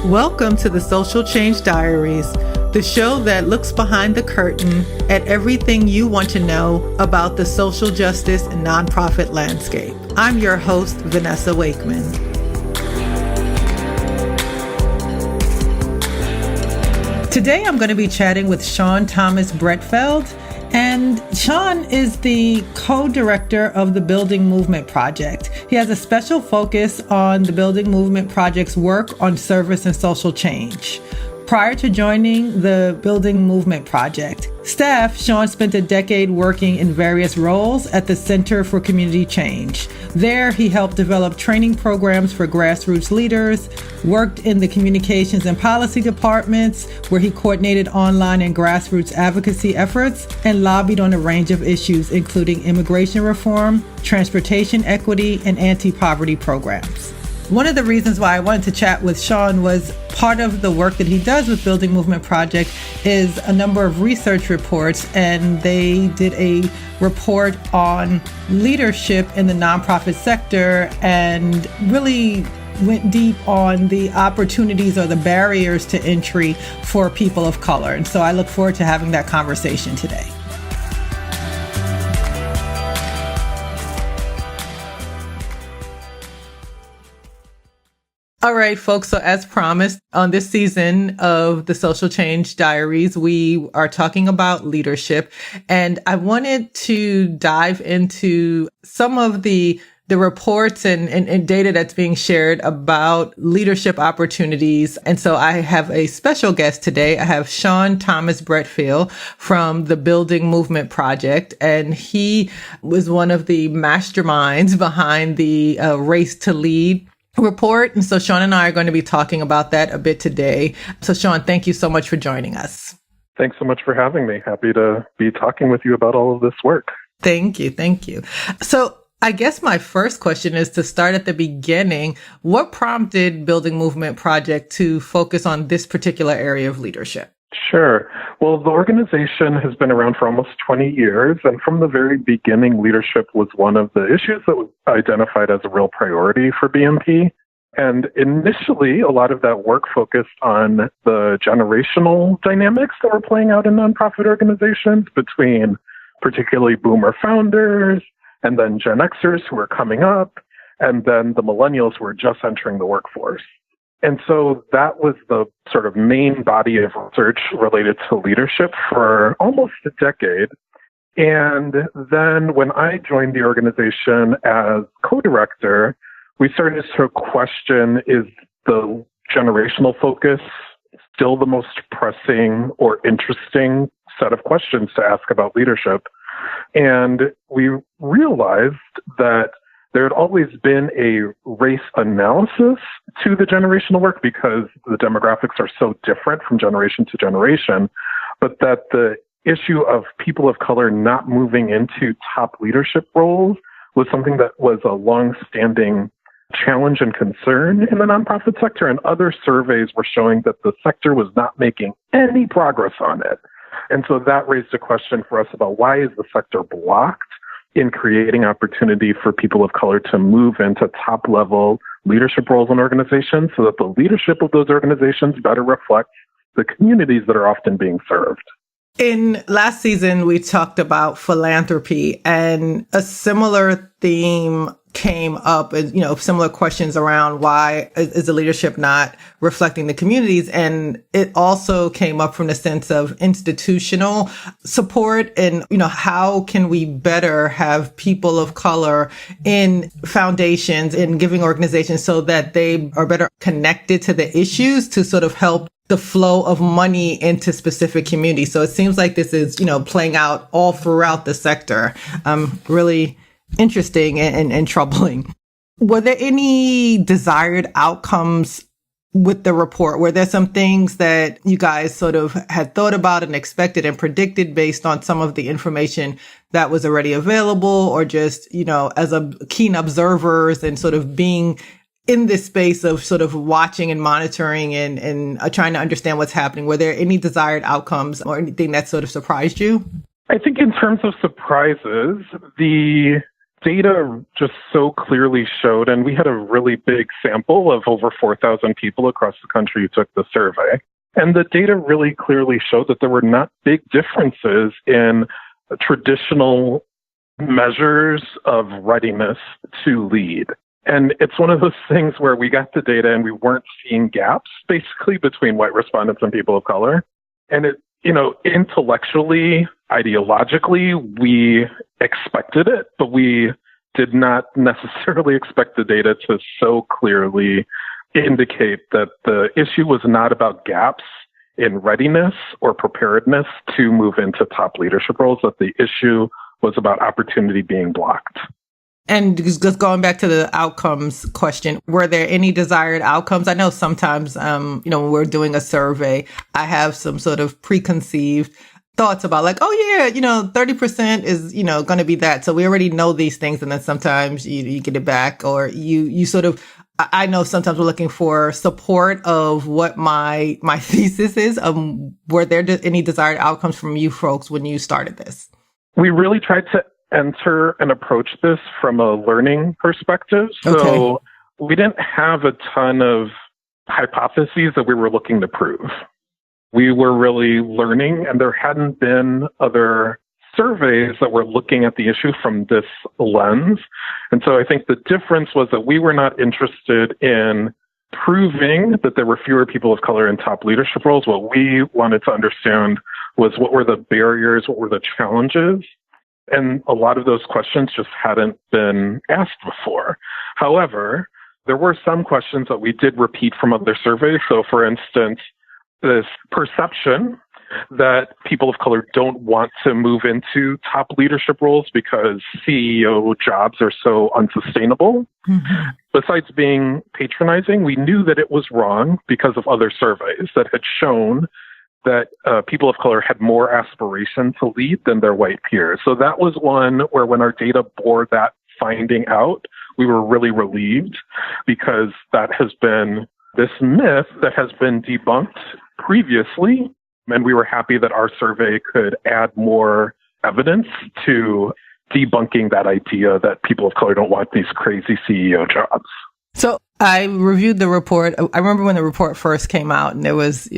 Welcome to the Social Change Diaries, the show that looks behind the curtain at everything you want to know about the social justice and nonprofit landscape. I'm your host, Vanessa Wakeman. Today I'm going to be chatting with Sean Thomas-Breitfeld, and Sean is the co-director of the Building Movement Project. He has a special focus on the Building Movement Project's work on service and social change. Prior to joining the Building Movement Project staff, Sean spent a decade working in various roles at the Center for Community Change. There, he helped develop training programs for grassroots leaders, worked in the communications and policy departments, where he coordinated online and grassroots advocacy efforts, and lobbied on a range of issues, including immigration reform, transportation equity, and anti-poverty programs. One of the reasons why I wanted to chat with Sean was part of the work that he does with Building Movement Project is a number of research reports, and they did a report on leadership in the nonprofit sector and really went deep on the opportunities or the barriers to entry for people of color. And so I look forward to having that conversation today. All right, folks. So as promised, on this season of the Social Change Diaries, we are talking about leadership. And I wanted to dive into some of the reports and data that's being shared about leadership opportunities. And so I have a special guest today. I have Sean Thomas-Breitfeld from the Building Movement Project, and he was one of the masterminds behind the Race to Lead report. And so Sean and I are going to be talking about that a bit today. So Sean, thank you so much for joining us. Thanks so much for having me. Happy to be talking with you about all of this work. Thank you. Thank you. So I guess my first question is to start at the beginning. What prompted Building Movement Project to focus on this particular area of leadership? Sure. Well, the organization has been around for almost 20 years, and from the very beginning, leadership was one of the issues that was identified as a real priority for BMP. And initially, a lot of that work focused on the generational dynamics that were playing out in nonprofit organizations between particularly boomer founders, and then Gen Xers who were coming up, and then the millennials who were just entering the workforce. And so that was the sort of main body of research related to leadership for almost a decade. And then when I joined the organization as co-director, we started to question, is the generational focus still the most pressing or interesting set of questions to ask about leadership? And we realized that there had always been a race analysis to the generational work because the demographics are so different from generation to generation, but that the issue of people of color not moving into top leadership roles was something that was a long-standing challenge and concern in the nonprofit sector, and other surveys were showing that the sector was not making any progress on it. And so that raised a question for us about why is the sector blocked in creating opportunity for people of color to move into top-level leadership roles in organizations so that the leadership of those organizations better reflects the communities that are often being served. In last season, we talked about philanthropy, and a similar theme came up, similar questions around why is the leadership not reflecting the communities. And it also came up from the sense of institutional support and, how can we better have people of color in foundations, in giving organizations so that they are better connected to the issues to sort of help the flow of money into specific communities. So it seems like this is, playing out all throughout the sector. Really interesting and troubling. Were there any desired outcomes with the report? Were there some things that you guys sort of had thought about and expected and predicted based on some of the information that was already available, or just, as a keen observers and sort of being in this space of sort of watching and monitoring and trying to understand what's happening? Were there any desired outcomes or anything that sort of surprised you? I think in terms of surprises, the data just so clearly showed, and we had a really big sample of over 4,000 people across the country who took the survey. And the data really clearly showed that there were not big differences in traditional measures of readiness to lead. And it's one of those things where we got the data and we weren't seeing gaps basically between white respondents and people of color. And it, intellectually, ideologically, we expected it, but we did not necessarily expect the data to so clearly indicate that the issue was not about gaps in readiness or preparedness to move into top leadership roles, that the issue was about opportunity being blocked. And just going back to the outcomes question, were there any desired outcomes? I know sometimes, when we're doing a survey, I have some sort of preconceived thoughts about 30% is, going to be that. So we already know these things. And then sometimes you get it back, or you sort of, I know sometimes we're looking for support of what my thesis is. Were there any desired outcomes from you folks when you started this? We really tried to enter and approach this from a learning perspective. So we didn't have a ton of hypotheses that we were looking to prove. We were really learning, and there hadn't been other surveys that were looking at the issue from this lens. And so I think the difference was that we were not interested in proving that there were fewer people of color in top leadership roles. What we wanted to understand was what were the barriers, what were the challenges. And a lot of those questions just hadn't been asked before. However, there were some questions that we did repeat from other surveys. So for instance, this perception that people of color don't want to move into top leadership roles because CEO jobs are so unsustainable. Mm-hmm. Besides being patronizing, we knew that it was wrong because of other surveys that had shown that people of color had more aspiration to lead than their white peers. So that was one where when our data bore that finding out, we were really relieved, because that has been this myth that has been debunked previously. And we were happy that our survey could add more evidence to debunking that idea that people of color don't want these crazy CEO jobs. So I reviewed the report. I remember when the report first came out, and there was,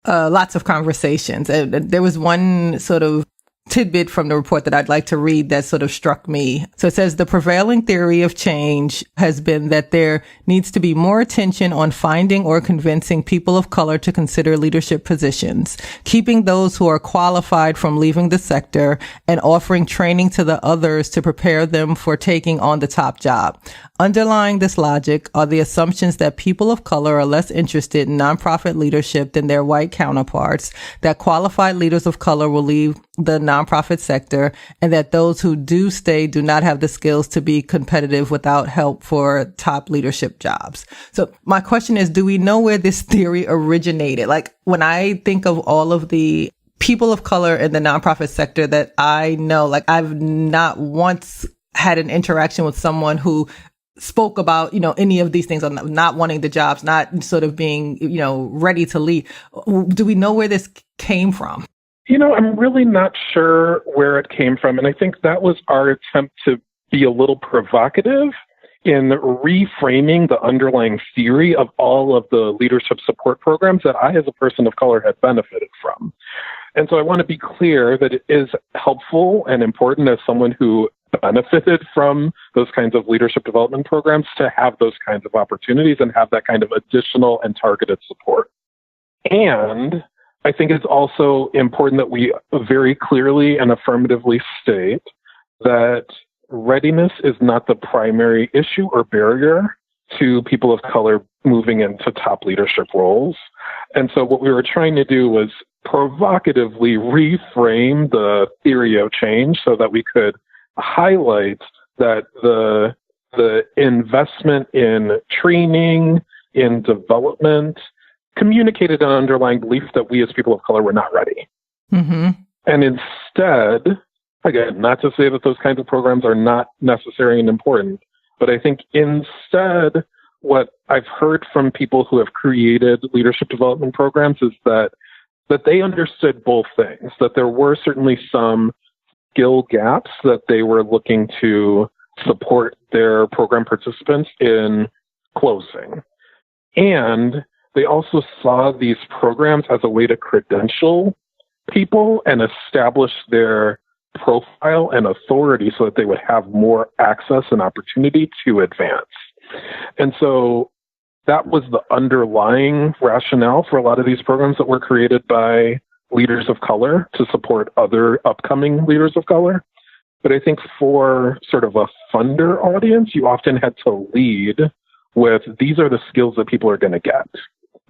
lots of conversations. There was one sort of tidbit from the report that I'd like to read that sort of struck me. So it says, the prevailing theory of change has been that there needs to be more attention on finding or convincing people of color to consider leadership positions, keeping those who are qualified from leaving the sector, and offering training to the others to prepare them for taking on the top job. Underlying this logic are the assumptions that people of color are less interested in nonprofit leadership than their white counterparts, that qualified leaders of color will leave the nonprofit sector, and that those who do stay do not have the skills to be competitive without help for top leadership jobs. So my question is, do we know where this theory originated? Like, when I think of all of the people of color in the nonprofit sector that I know, like, I've not once had an interaction with someone who spoke about, any of these things, on not wanting the jobs, not sort of being, ready to lead. Do we know where this came from? I'm really not sure where it came from. And I think that was our attempt to be a little provocative in reframing the underlying theory of all of the leadership support programs that I, as a person of color, had benefited from. And so I want to be clear that it is helpful and important, as someone who benefited from those kinds of leadership development programs, to have those kinds of opportunities and have that kind of additional and targeted support. And I think it's also important that we very clearly and affirmatively state that readiness is not the primary issue or barrier to people of color moving into top leadership roles. And so what we were trying to do was provocatively reframe the theory of change so that we could highlight that the investment in training, in development, communicated an underlying belief that we as people of color were not ready. Mm-hmm. And instead, again, not to say that those kinds of programs are not necessary and important, but I think instead what I've heard from people who have created leadership development programs is that they understood both things, that there were certainly some skill gaps that they were looking to support their program participants in closing. And they also saw these programs as a way to credential people and establish their profile and authority so that they would have more access and opportunity to advance. And so that was the underlying rationale for a lot of these programs that were created by leaders of color to support other upcoming leaders of color. But I think for sort of a funder audience, you often had to lead with, these are the skills that people are going to get.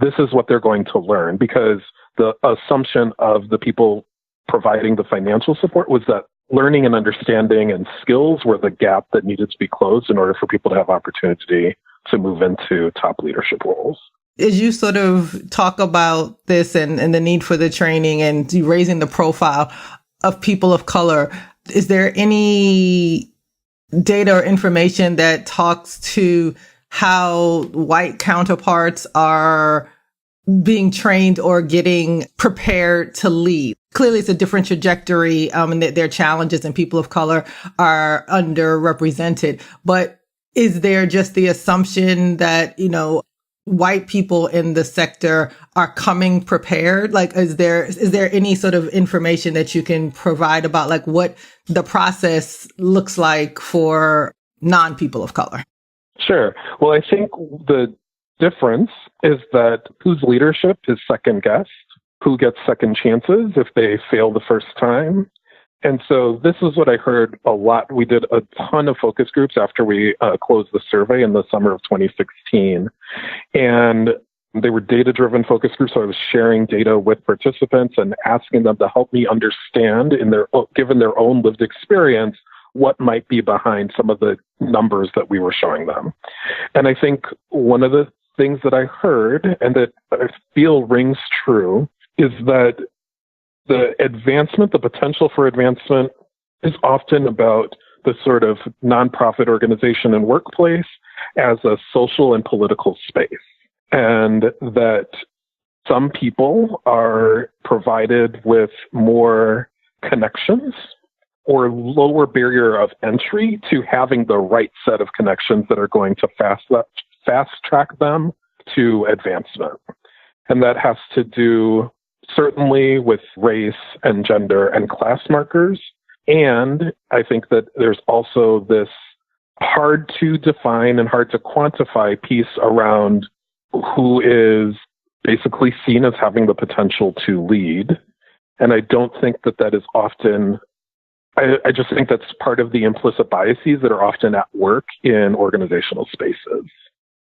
This is what they're going to learn, because the assumption of the people providing the financial support was that learning and understanding and skills were the gap that needed to be closed in order for people to have opportunity to move into top leadership roles. As you sort of talk about this and the need for the training and raising the profile of people of color, is there any data or information that talks to how white counterparts are being trained or getting prepared to lead? Clearly, it's a different trajectory, and their challenges and people of color are underrepresented. But is there just the assumption that, white people in the sector are coming prepared? Like, is there any sort of information that you can provide about like what the process looks like for non-people of color? Sure. Well, I think the difference is that whose leadership is second guessed, who gets second chances if they fail the first time. And so this is what I heard a lot. We did a ton of focus groups after we closed the survey in the summer of 2016. And they were data-driven focus groups. So I was sharing data with participants and asking them to help me understand, given their own lived experience, what might be behind some of the numbers that we were showing them. And I think one of the things that I heard and that I feel rings true is that the potential for advancement is often about the sort of nonprofit organization and workplace as a social and political space. And that some people are provided with more connections or lower barrier of entry to having the right set of connections that are going to fast track them to advancement. And that has to do certainly with race and gender and class markers. And I think that there's also this hard to define and hard to quantify piece around who is basically seen as having the potential to lead. And I don't think that is often, I just think that's part of the implicit biases that are often at work in organizational spaces.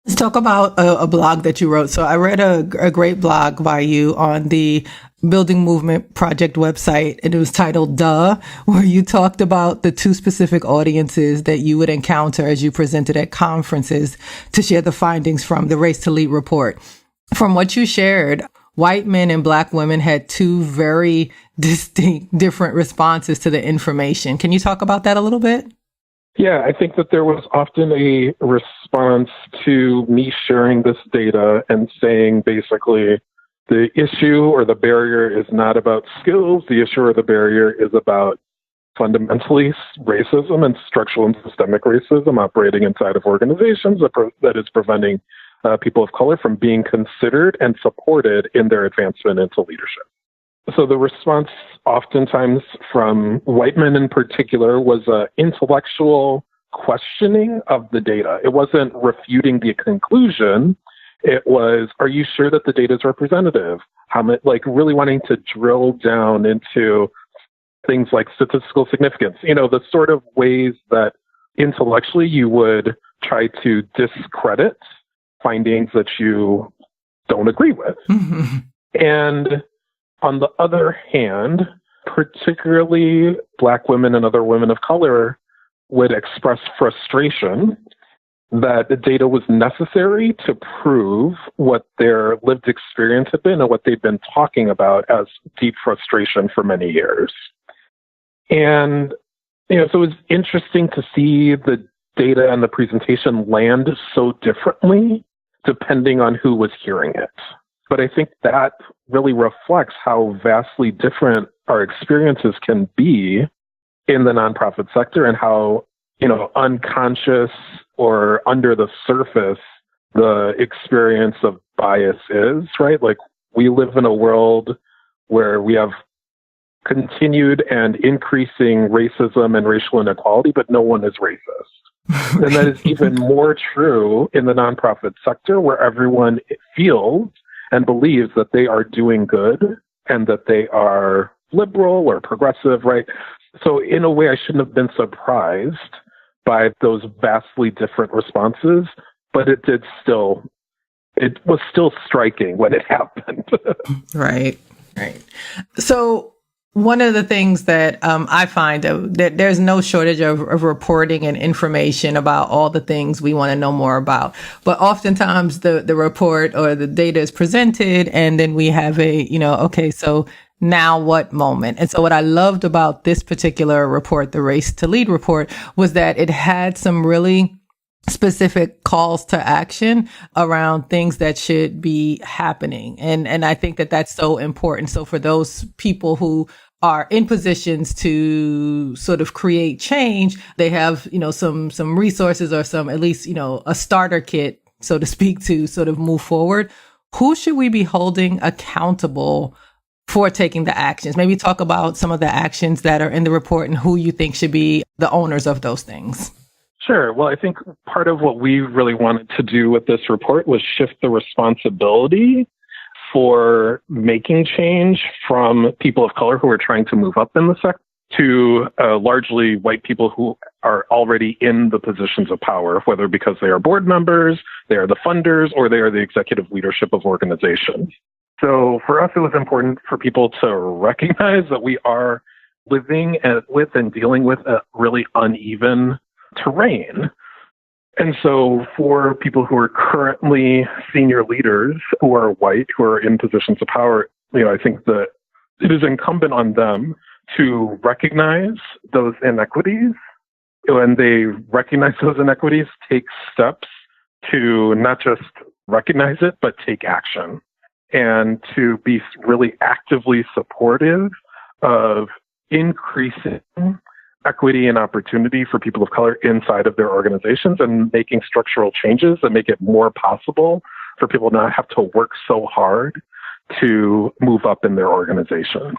Let's talk about a blog that you wrote. So I read a great blog by you on the Building Movement Project website, and it was titled Duh, where you talked about the two specific audiences that you would encounter as you presented at conferences to share the findings from the Race to Lead report. From what you shared, white men and Black women had two very distinct, different responses to the information. Can you talk about that a little bit? Yeah, I think that there was often a response to me sharing this data and saying basically the issue or the barrier is not about skills. The issue or the barrier is about fundamentally racism and structural and systemic racism operating inside of organizations that is preventing people of color from being considered and supported in their advancement into leadership. So the response oftentimes from white men in particular was an intellectual questioning of the data. It wasn't refuting the conclusion. It was, are you sure that the data is representative? Really wanting to drill down into things like statistical significance, the sort of ways that intellectually you would try to discredit findings that you don't agree with. Mm-hmm. And on the other hand, particularly Black women and other women of color would express frustration that the data was necessary to prove what their lived experience had been and what they'd been talking about as deep frustration for many years. And, so it was interesting to see the data and the presentation land so differently depending on who was hearing it. But I think that really reflects how vastly different our experiences can be in the nonprofit sector and how, unconscious or under the surface the experience of bias is, right? Like, we live in a world where we have continued and increasing racism and racial inequality, but no one is racist. And that is even more true in the nonprofit sector, where everyone feels and believes that they are doing good and that they are liberal or progressive, right? So in a way, I shouldn't have been surprised by those vastly different responses, but it was still striking when it happened. Right. So one of the things that I find that there's no shortage of reporting and information about all the things we want to know more about. But oftentimes the report or the data is presented and then we have okay, so now what moment? And so what I loved about this particular report, the Race to Lead report, was that it had some really specific calls to action around things that should be happening. And I think that that's so important. So for those people who are in positions to sort of create change, they have, some resources or some, at least, a starter kit, so to speak, to sort of move forward. Who should we be holding accountable for taking the actions? Maybe talk about some of the actions that are in the report and who you think should be the owners of those things. Sure. Well, I think part of what we really wanted to do with this report was shift the responsibility for making change from people of color who are trying to move up in the sector to largely white people who are already in the positions of power, whether because they are board members, they are the funders, or they are the executive leadership of organizations. So for us, it was important for people to recognize that we are living with and dealing with a really uneven terrain. And so for people who are currently senior leaders who are white, who are in positions of power, I think that it is incumbent on them to recognize those inequities. When they recognize those inequities, take steps to not just recognize it, but take action, and to be really actively supportive of increasing equity and opportunity for people of color inside of their organizations and making structural changes that make it more possible for people not have to work so hard to move up in their organizations.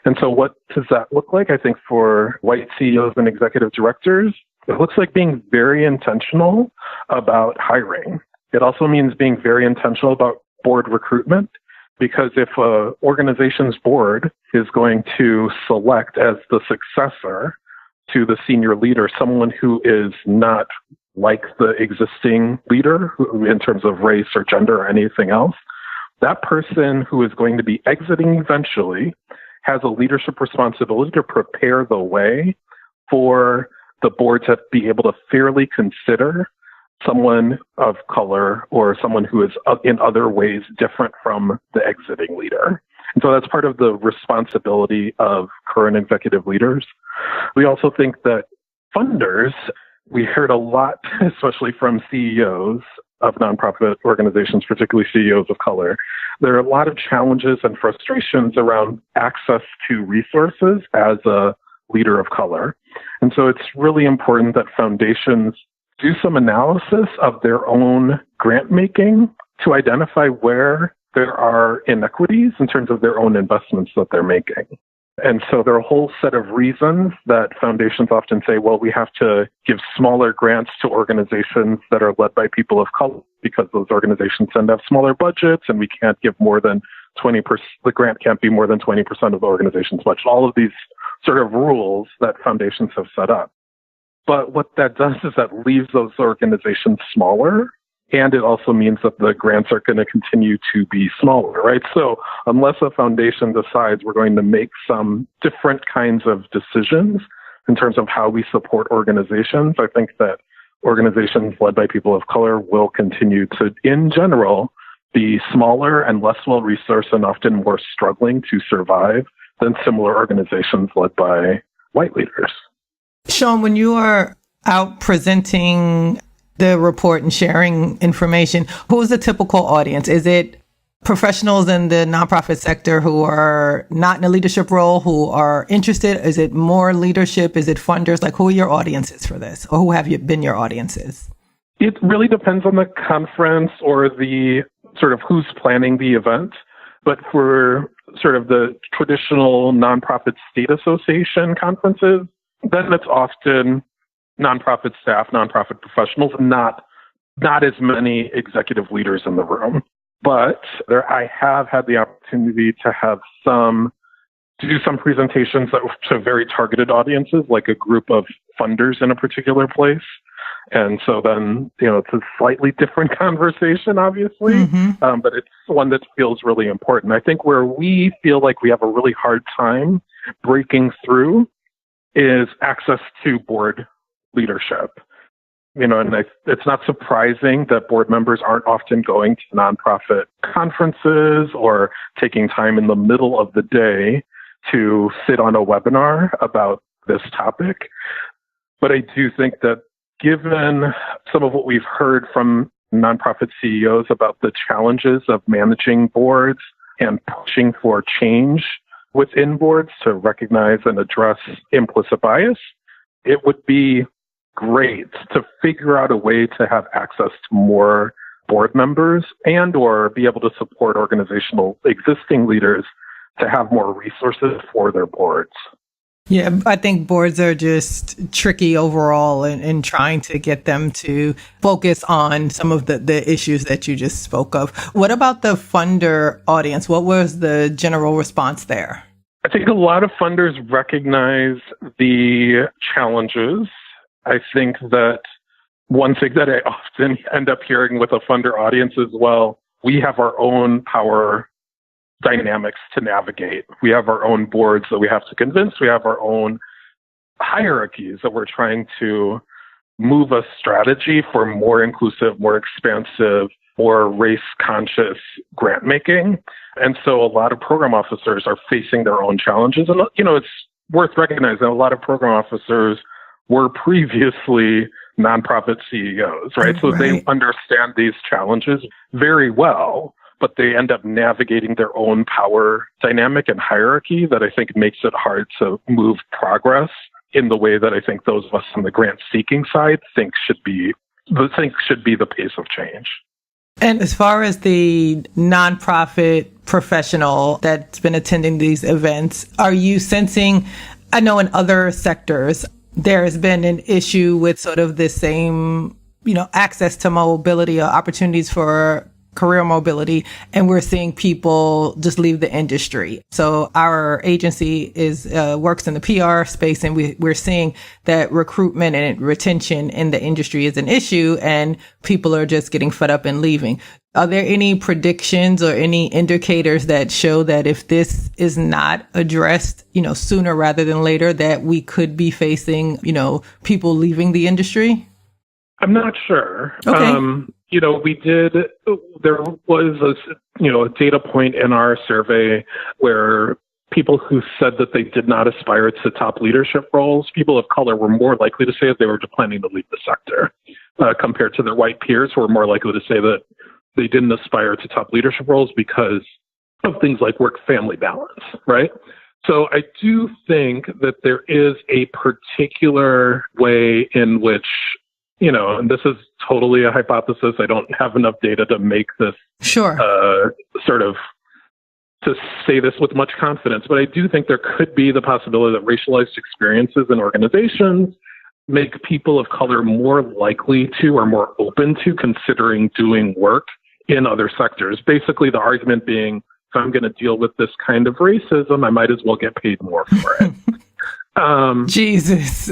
And so what does that look like? I think for white CEOs and executive directors, it looks like being very intentional about hiring. It also means being very intentional about board recruitment, because if an organization's board is going to select as the successor to the senior leader someone who is not like the existing leader in terms of race or gender or anything else, that person who is going to be exiting eventually has a leadership responsibility to prepare the way for the board to be able to fairly consider someone of color or someone who is in other ways different from the exiting leader. And so that's part of the responsibility of current executive leaders. We also think that funders, we heard a lot, especially from CEOs of nonprofit organizations, particularly CEOs of color. There are a lot of challenges and frustrations around access to resources as a leader of color. And so it's really important that foundations do some analysis of their own grant making to identify where there are inequities in terms of their own investments that they're making. And so there are a whole set of reasons that foundations often say, well, we have to give smaller grants to organizations that are led by people of color because those organizations tend to have smaller budgets and we can't give more than 20%, the grant can't be more than 20% of the organization's budget. All of these sort of rules that foundations have set up. But what that does is that leaves those organizations smaller. And it also means that the grants are going to continue to be smaller, right? So unless a foundation decides we're going to make some different kinds of decisions in terms of how we support organizations, I think that organizations led by people of color will continue to, in general, be smaller and less well-resourced and often more struggling to survive than similar organizations led by white leaders. Sean, when you are out presenting the report and sharing information, who's the typical audience? Is it professionals in the nonprofit sector who are not in a leadership role, who are interested? Is it more leadership? Is it funders? Like, who are your audiences for this? Or who have you been your audiences? It really depends on the conference or the sort of who's planning the event. But for sort of the traditional nonprofit state association conferences, then it's often nonprofit staff, nonprofit professionals, not as many executive leaders in the room. But I have had the opportunity to do some presentations to very targeted audiences, like a group of funders in a particular place. And so then, it's a slightly different conversation, obviously, but it's one that feels really important. I think where we feel like we have a really hard time breaking through is access to board leadership. And it's not surprising that board members aren't often going to nonprofit conferences or taking time in the middle of the day to sit on a webinar about this topic. But I do think that given some of what we've heard from nonprofit CEOs about the challenges of managing boards and pushing for change within boards to recognize and address implicit bias, it would be great to figure out a way to have access to more board members and or be able to support organizational existing leaders to have more resources for their boards. Yeah, I think boards are just tricky overall in trying to get them to focus on some of the issues that you just spoke of. What about the funder audience? What was the general response there? I think a lot of funders recognize the challenges. I think that one thing that I often end up hearing with a funder audience is, well, we have our own power dynamics to navigate. We have our own boards that we have to convince. We have our own hierarchies that we're trying to move a strategy for more inclusive, more expansive, more race-conscious grant making. And so a lot of program officers are facing their own challenges. And, it's worth recognizing a lot of program officers were previously nonprofit CEOs, right? So they understand these challenges very well, but they end up navigating their own power dynamic and hierarchy that I think makes it hard to move progress in the way that I think those of us on the grant seeking side think should be the pace of change. And as far as the nonprofit professional that's been attending these events, are you sensing, I know in other sectors, there has been an issue with sort of the same, access to mobility or opportunities for career mobility, and we're seeing people just leave the industry. So our agency works in the PR space, and we're seeing that recruitment and retention in the industry is an issue, and people are just getting fed up and leaving. Are there any predictions or any indicators that show that if this is not addressed, sooner rather than later, that we could be facing, people leaving the industry? I'm not sure. Okay. There was a data point in our survey where people who said that they did not aspire to top leadership roles, people of color were more likely to say that they were planning to leave the sector compared to their white peers who were more likely to say that they didn't aspire to top leadership roles because of things like work-family balance, right? So I do think that there is a particular way in which, and this is totally a hypothesis. I don't have enough data to make this to say this with much confidence, but I do think there could be the possibility that racialized experiences in organizations make people of color more likely to or more open to considering doing work in other sectors. Basically, the argument being, if I'm going to deal with this kind of racism, I might as well get paid more for it. Jesus.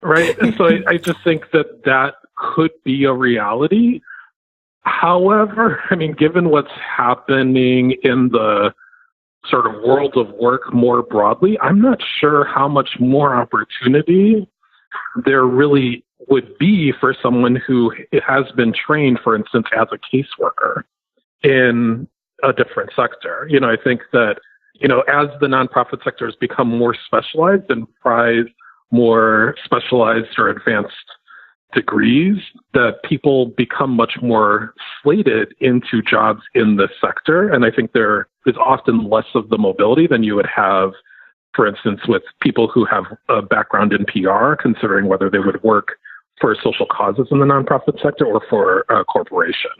Right. And so I just think that could be a reality. However, given what's happening in the sort of world of work more broadly, I'm not sure how much more opportunity there really would be for someone who has been trained, for instance, as a caseworker in a different sector. I think that, as the nonprofit sector has become more specialized and prize more specialized or advanced degrees, that people become much more slated into jobs in this sector. And I think there is often less of the mobility than you would have, for instance, with people who have a background in PR, considering whether they would work for social causes in the nonprofit sector or for a corporation.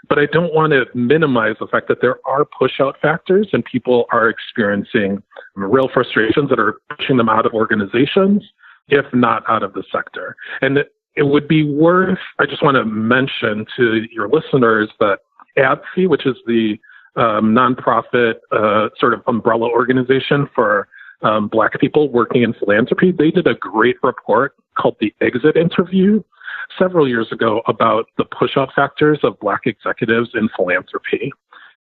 But I don't want to minimize the fact that there are push-out factors and people are experiencing real frustrations that are pushing them out of organizations, if not out of the sector. And it would be worth, I just want to mention to your listeners that advocacy, which is the nonprofit sort of umbrella organization for Black people working in philanthropy, they did a great report called The Exit Interview several years ago about the push-out factors of Black executives in philanthropy,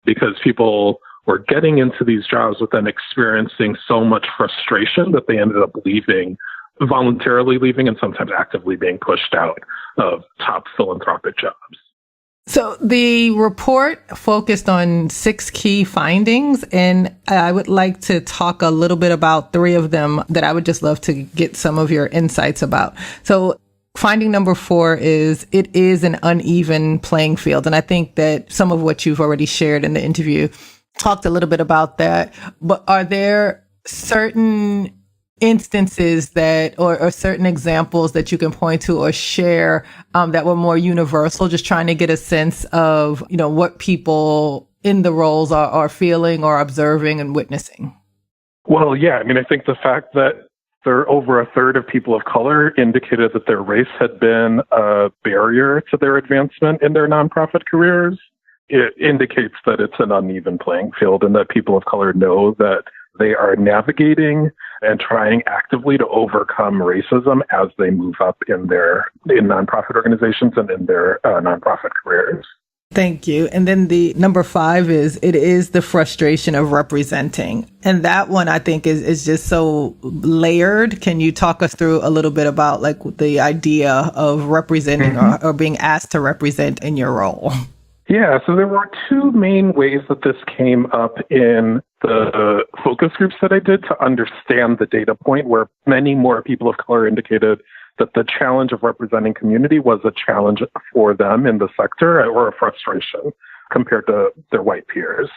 because people were getting into these jobs but then experiencing so much frustration that they ended up leaving, voluntarily leaving, and sometimes actively being pushed out of top philanthropic jobs. So the report focused on 6 key findings, and I would like to talk a little bit about 3 of them that I would just love to get some of your insights about. So finding number 4 is it is an uneven playing field. And I think that some of what you've already shared in the interview talked a little bit about that. But are there certain instances that, or certain examples that you can point to or share that were more universal, just trying to get a sense of, what people in the roles are feeling or observing and witnessing? Well, yeah, I think the fact that there are over a third of people of color indicated that their race had been a barrier to their advancement in their nonprofit careers. It indicates that it's an uneven playing field and that people of color know that they are navigating and trying actively to overcome racism as they move up in nonprofit organizations and in their nonprofit careers. Thank you. And then the number 5 is it is the frustration of representing. And that one I think is just so layered. Can you talk us through a little bit about the idea of representing or being asked to represent in your role? Yeah, so there were 2 main ways that this came up in the focus groups that I did to understand the data point, where many more people of color indicated that the challenge of representing community was a challenge for them in the sector or a frustration compared to their white peers.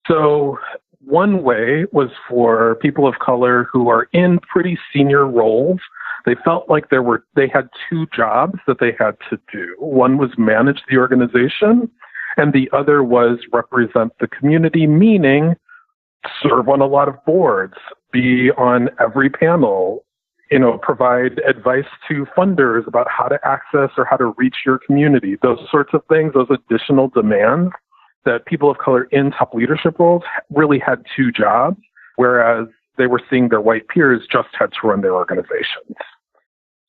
So one way was for people of color who are in pretty senior roles. They felt like they had 2 jobs that they had to do. One was manage the organization, and the other was represent the community, meaning serve on a lot of boards, be on every panel, provide advice to funders about how to access or how to reach your community. Those sorts of things, those additional demands that people of color in top leadership roles really had 2 jobs, whereas they were seeing their white peers just had to run their organizations.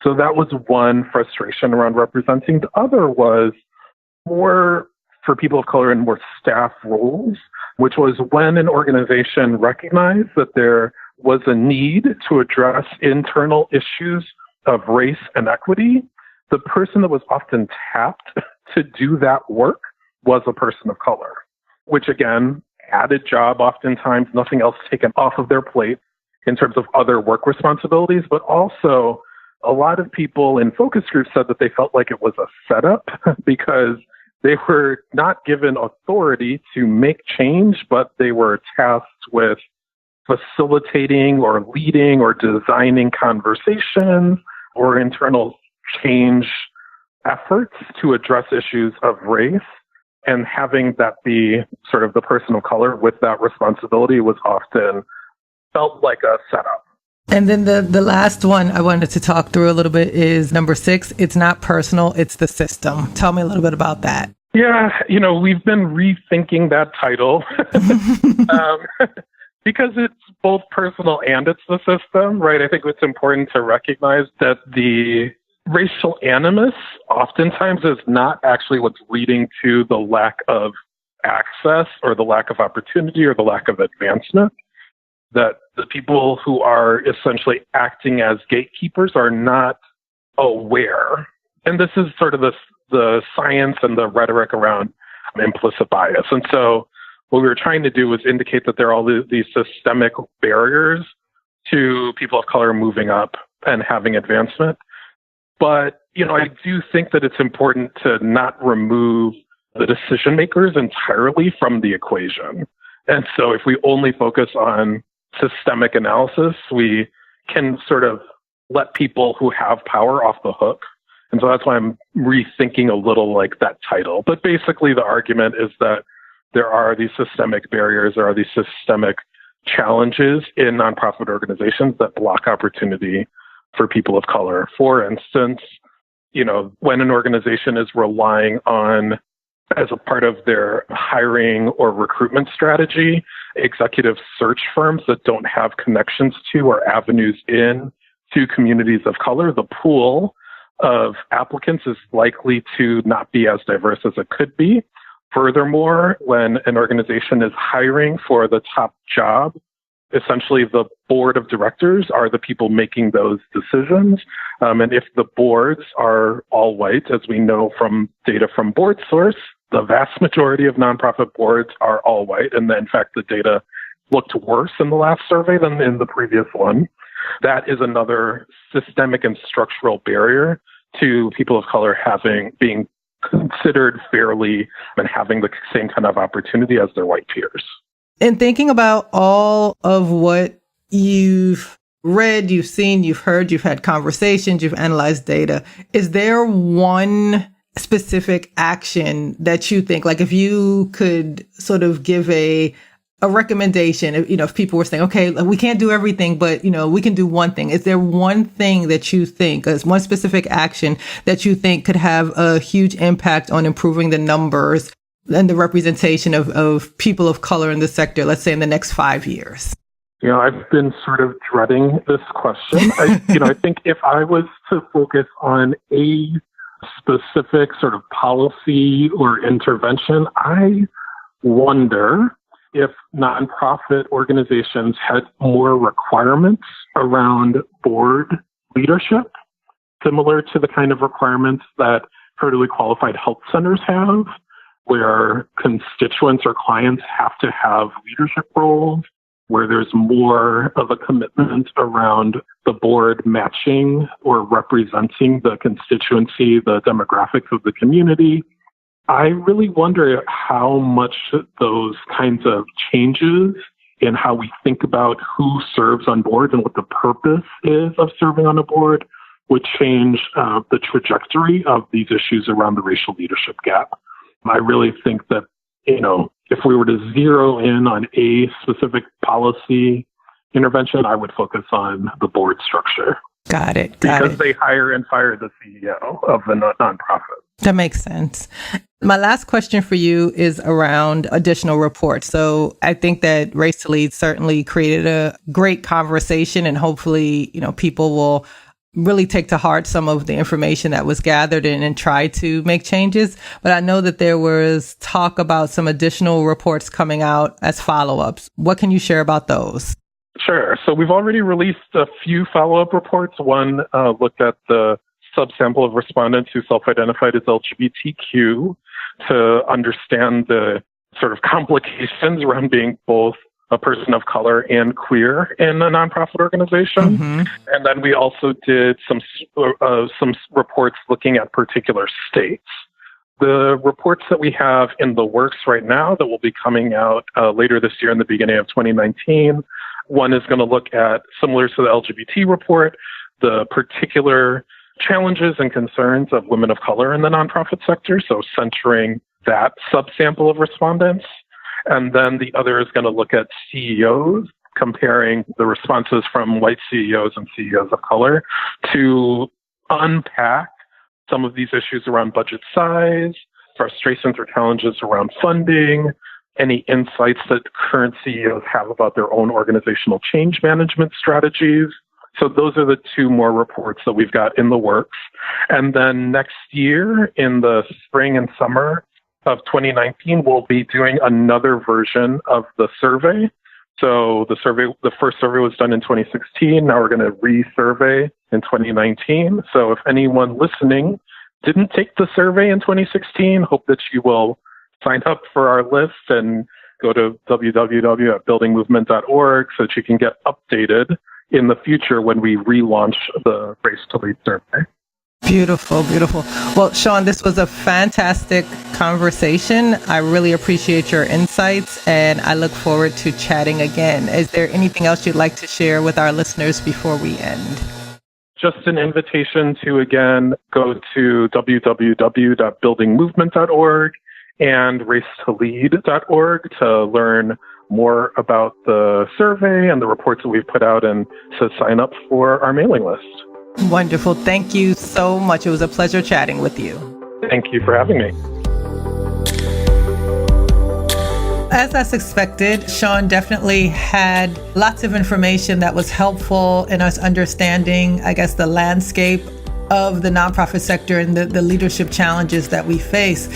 So that was one frustration around representing. The other was more for people of color in more staff roles, which was when an organization recognized that there was a need to address internal issues of race and equity. The person that was often tapped to do that work was a person of color, which again, added job oftentimes, nothing else taken off of their plate in terms of other work responsibilities, but also a lot of people in focus groups said that they felt like it was a setup because they were not given authority to make change, but they were tasked with facilitating or leading or designing conversations or internal change efforts to address issues of race. And having that be sort of the person of color with that responsibility was often felt like a setup. And then the last one I wanted to talk through a little bit is number 6. It's not personal, it's the system. Tell me a little bit about that. Yeah, we've been rethinking that title because it's both personal and it's the system, right? I think it's important to recognize that the racial animus oftentimes is not actually what's leading to the lack of access or the lack of opportunity or the lack of advancement. That the people who are essentially acting as gatekeepers are not aware. And this is sort of the science and the rhetoric around implicit bias. And so what we were trying to do was indicate that there are all these systemic barriers to people of color moving up and having advancement. But, I do think that it's important to not remove the decision makers entirely from the equation. And so if we only focus on systemic analysis, we can sort of let people who have power off the hook. And so that's why I'm rethinking a little like that title. But basically the argument is that there are these systemic barriers, there are these systemic challenges in nonprofit organizations that block opportunity for people of color. For instance, when an organization is relying on, as a part of their hiring or recruitment strategy, executive search firms that don't have connections to or avenues in to communities of color, the pool of applicants is likely to not be as diverse as it could be. Furthermore, when an organization is hiring for the top job, essentially the board of directors are the people making those decisions. And if the boards are all white, as we know from data from BoardSource, the vast majority of nonprofit boards are all white. And in fact, the data looked worse in the last survey than in the previous one. That is another systemic and structural barrier to people of color being considered fairly and having the same kind of opportunity as their white peers. And thinking about all of what you've read, you've seen, you've heard, you've had conversations, you've analyzed data, is there one specific action that you think, like if you could sort of give a recommendation, if people were saying, okay, we can't do everything, but, we can do one thing. Is there one thing that you think is one specific action that you think could have a huge impact on improving the numbers and the representation of people of color in the sector, let's say in the next 5 years? I've been sort of dreading this question. I think if I was to focus on a specific sort of policy or intervention, I wonder if nonprofit organizations had more requirements around board leadership, similar to the kind of requirements that federally qualified health centers have, where constituents or clients have to have leadership roles, where there's more of a commitment around the board matching or representing the constituency, the demographics of the community. I really wonder how much those kinds of changes in how we think about who serves on boards and what the purpose is of serving on a board would change the trajectory of these issues around the racial leadership gap. I really think that, if we were to zero in on a specific policy intervention, I would focus on the board structure. Got it. Because they hire and fire the CEO of the nonprofit. That makes sense. My last question for you is around additional reports. So I think that Race to Lead certainly created a great conversation, and hopefully, people will really take to heart some of the information that was gathered and try to make changes. But I know that there was talk about some additional reports coming out as follow-ups. What can you share about those? Sure. So we've already released a few follow-up reports. One looked at the subsample of respondents who self-identified as LGBTQ to understand the sort of complications around being both a person of color and queer in a nonprofit organization. Mm-hmm. And then we also did some reports looking at particular states. The reports that we have in the works right now that will be coming out later this year in the beginning of 2019, one is going to look at, similar to the LGBT report, the particular challenges and concerns of women of color in the nonprofit sector, so centering that subsample of respondents. And then the other is going to look at CEOs, comparing the responses from white CEOs and CEOs of color to unpack some of these issues around budget size, frustrations or challenges around funding, any insights that current CEOs have about their own organizational change management strategies. So those are the two more reports that we've got in the works. And then next year, in the spring and summer of 2019, we'll be doing another version of the survey. So the first survey was done in 2016. Now we're going to re-survey in 2019. So if anyone listening didn't take the survey in 2016, hope that you will sign up for our list and go to www.buildingmovement.org so that you can get updated in the future when we relaunch the Race to Lead survey. Beautiful, beautiful. Well, Sean, this was a fantastic conversation. I really appreciate your insights, and I look forward to chatting again. Is there anything else you'd like to share with our listeners before we end? Just an invitation to, again, go to www.buildingmovement.org and racetolead.org to learn more about the survey and the reports that we've put out, and to sign up for our mailing list. Wonderful. Thank you so much. It was a pleasure chatting with you. Thank you for having me. As I suspected, Sean definitely had lots of information that was helpful in us understanding, I guess, the landscape of the nonprofit sector and the leadership challenges that we face.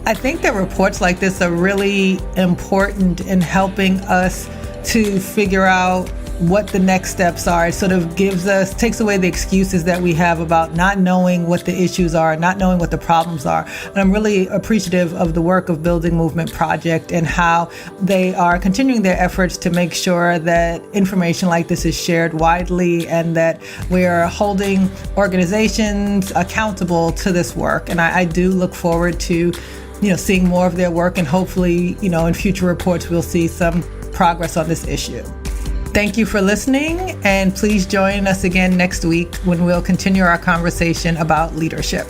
I think that reports like this are really important in helping us to figure out what the next steps are. It sort of takes away the excuses that we have about not knowing what the issues are, not knowing what the problems are. And I'm really appreciative of the work of Building Movement Project and how they are continuing their efforts to make sure that information like this is shared widely and that we are holding organizations accountable to this work. And I do look forward to, seeing more of their work, and hopefully, in future reports, we'll see some progress on this issue. Thank you for listening, and please join us again next week when we'll continue our conversation about leadership.